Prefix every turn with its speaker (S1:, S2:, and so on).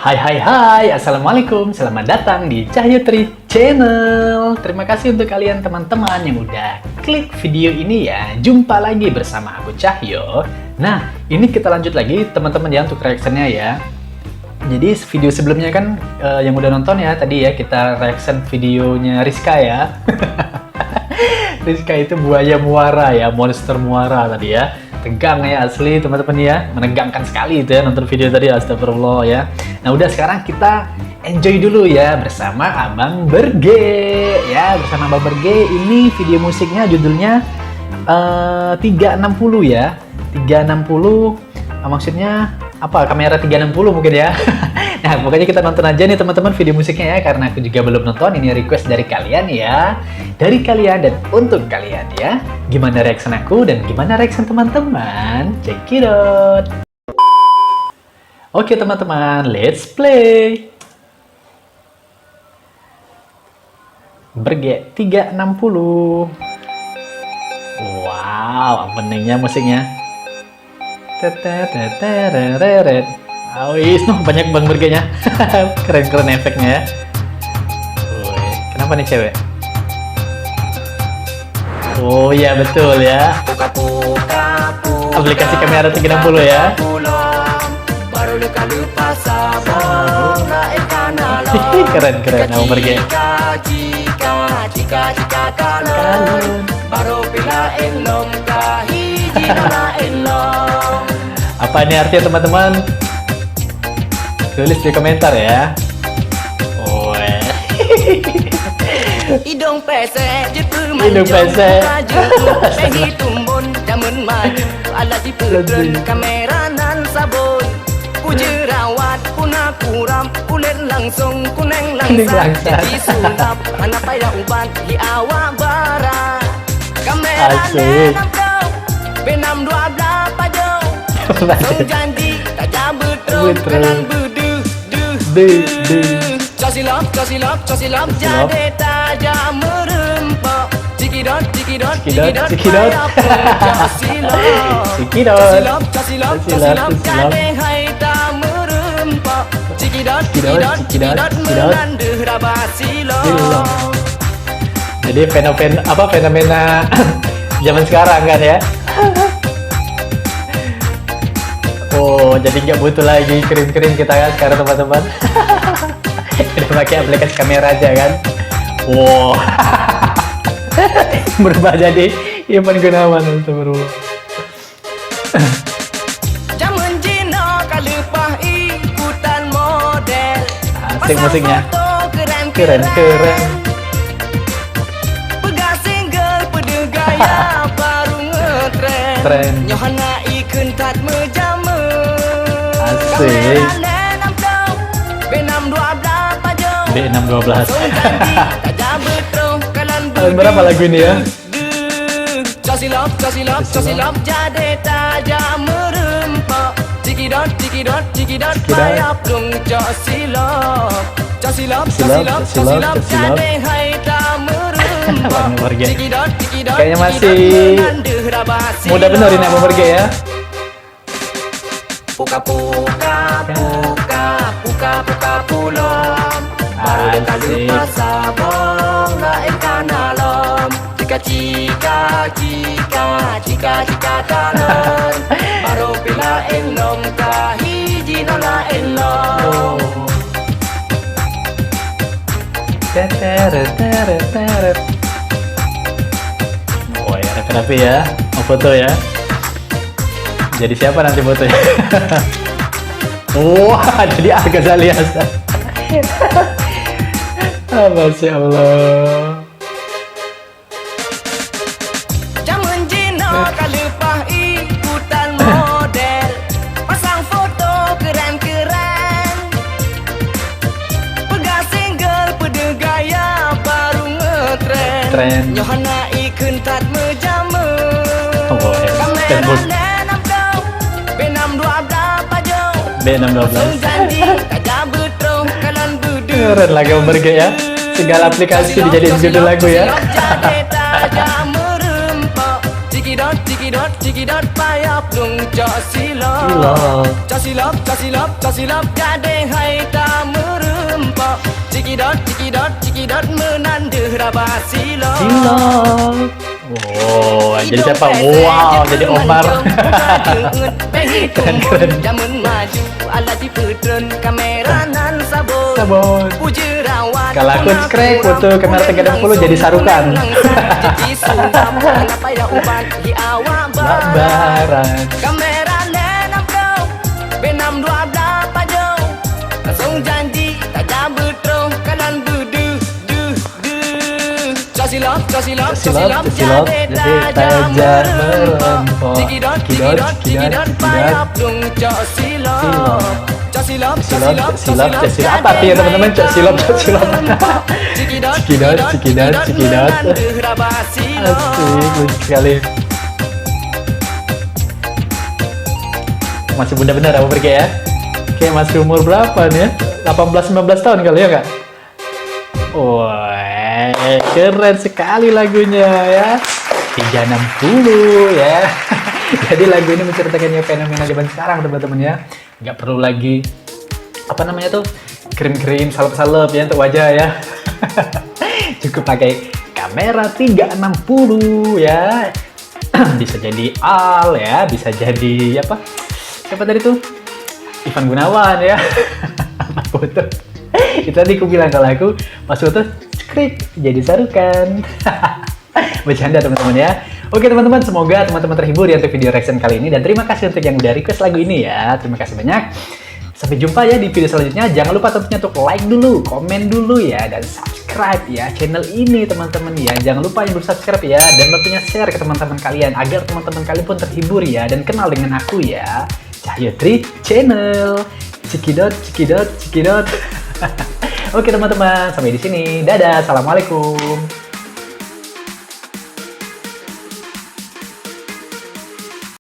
S1: Hai hai hai, Assalamualaikum, selamat datang di Cahyo Tri Channel. Terima kasih untuk kalian teman-teman yang udah klik video ini ya. Jumpa lagi bersama aku Cahyo. Nah, ini kita lanjut lagi teman-teman ya untuk reactionnya ya. Jadi video sebelumnya kan yang udah nonton ya tadi ya, kita reaction videonya Rizka ya. Rizka itu buaya muara ya, monster muara tadi ya. Tegang ya asli teman-teman ya, menegangkan sekali itu ya nonton video tadi, astagfirullah ya. Nah udah, sekarang kita enjoy dulu ya bersama Abang Berge ya, bersama Abang Berge. Ini video musiknya judulnya 360 ya, 360 maksudnya apa, kamera 360 mungkin ya. Nah pokoknya kita nonton aja nih teman-teman video musiknya ya, karena aku juga belum nonton. Ini request dari kalian ya, dari kalian dan untuk kalian ya. Gimana reaction aku dan gimana reaction teman-teman, check it out. Oke teman-teman, let's play. Berge 360. Wow, pentingnya musiknya. Tetetetereret. Awis, banyak Bang Bergenya. Keren-keren efeknya ya. Woi, kenapa nih cewek? Oh iya betul ya. Aplikasi kamera 360 ya. Keren-keren Abang Berge. Apa ini artinya teman-teman? Tulis di komentar ya. Oh,
S2: hidung pesek jepu
S1: hidung pesek.
S2: Pehi tumbun jamun maju ala dipedren kamera nan sabun. Puja rawat puna kuram kulit langsung kuneng langsat jadi sulap anak payah uban di awak barat. Kamera nan kau benam 12 pajau. Song janji tak jabut terus kenan Cosilop jadi tajam merempok. Cikidot Cosilop jadi haita merempok. Cikidot menandeh rabasilo.
S1: Jadi fenomena zaman sekarang kan ya. Oh, jadi nggak butuh lagi krim-krim kita kan sekarang teman-teman. Kita pakai aplikasi kamera aja kan. Wow. Berubah jadi Ivan Gunawan teman-teman.
S2: Jaman Cina kalepah ikutan model.
S1: Asik musiknya. Keren.
S2: Pegas single pede gaya baru ngetren. Nyohana ikun tat mejame.
S1: Asik. B612. Tahun berapa lagu ini ya?
S2: Cosilop jadi tajam merempok. Cikidot bayap dong cosilop jadi haita merempok. Cikidot
S1: kayaknya masih muda bener ini Abang Berge ya.
S2: Puka pulam. Baru kali pasabong na ikanalom. Cika talon. Baru pila enom kahiji nona enom.
S1: Teret. Oh ya, rapi ya, mau foto ya. Jadi siapa nanti fotonya? Wah, jadi Arga Zaliasa. Masya Allah.
S2: Jaman Cina kalepah ikutan model. Pasang foto keren-keren. Pegas single pede gaya baru ngetren. Nyohana ikun tat mejame. Kamera nenam kau B612 pajau.
S1: B612.
S2: Janji tak jabut terus kalan budu.
S1: Keren lagu Abang Berge ya. Segala aplikasi dijadiin judul lagu ya.
S2: Cikidot Cikidot payah plung cok silap Cok silap Gade hai ta merempak Cikidot menanduh rabah silap
S1: Oh, jadi siapa? Wow, jadi Omar. Keren.
S2: Jamun maju ala di putren kamera nan sabon. Puji rawat.
S1: Kalau aku skrek foto kamera 360 jadi sarukan. Barat.
S2: Kamera lenam kau, benam 12 pajau. Langsung janji tak jabu terus kanan budu. Silap jadi tajam merempok Cikidot payah plung cok silap Silap
S1: apa artinya teman-teman? Cok silap Cikidot asik, lucu sekali. Masih muda bener aku pergi ya. Kayak masih umur berapa nih ya? 18-19 tahun kali ya kak? Wah, keren sekali lagunya ya. 360 ya. Jadi lagu ini menceritakan fenomena zaman sekarang teman-teman ya. Nggak perlu lagi apa namanya tuh krim-krim salep-salep ya untuk wajah ya. Cukup pakai kamera 360 ya. Bisa jadi Al ya, bisa jadi apa? Siapa tadi tuh? Ivan Gunawan ya. Foto. Itu tadi aku bilang kalau aku pas foto skrik jadi sarukan. Bercanda teman-teman ya. Oke teman-teman, semoga teman-teman terhibur ya untuk video reaction kali ini. Dan terima kasih untuk yang udah request lagu ini ya. Terima kasih banyak. Sampai jumpa ya di video selanjutnya. Jangan lupa tentunya untuk like dulu, komen dulu ya, dan subscribe ya channel ini teman-teman ya. Jangan lupa yang belum subscribe ya, dan tentunya share ke teman-teman kalian agar teman-teman kalian pun terhibur ya dan kenal dengan aku ya. Cahyo Tri Channel. Cikidot. Oke teman-teman, sampai di sini. Dadah, assalamualaikum.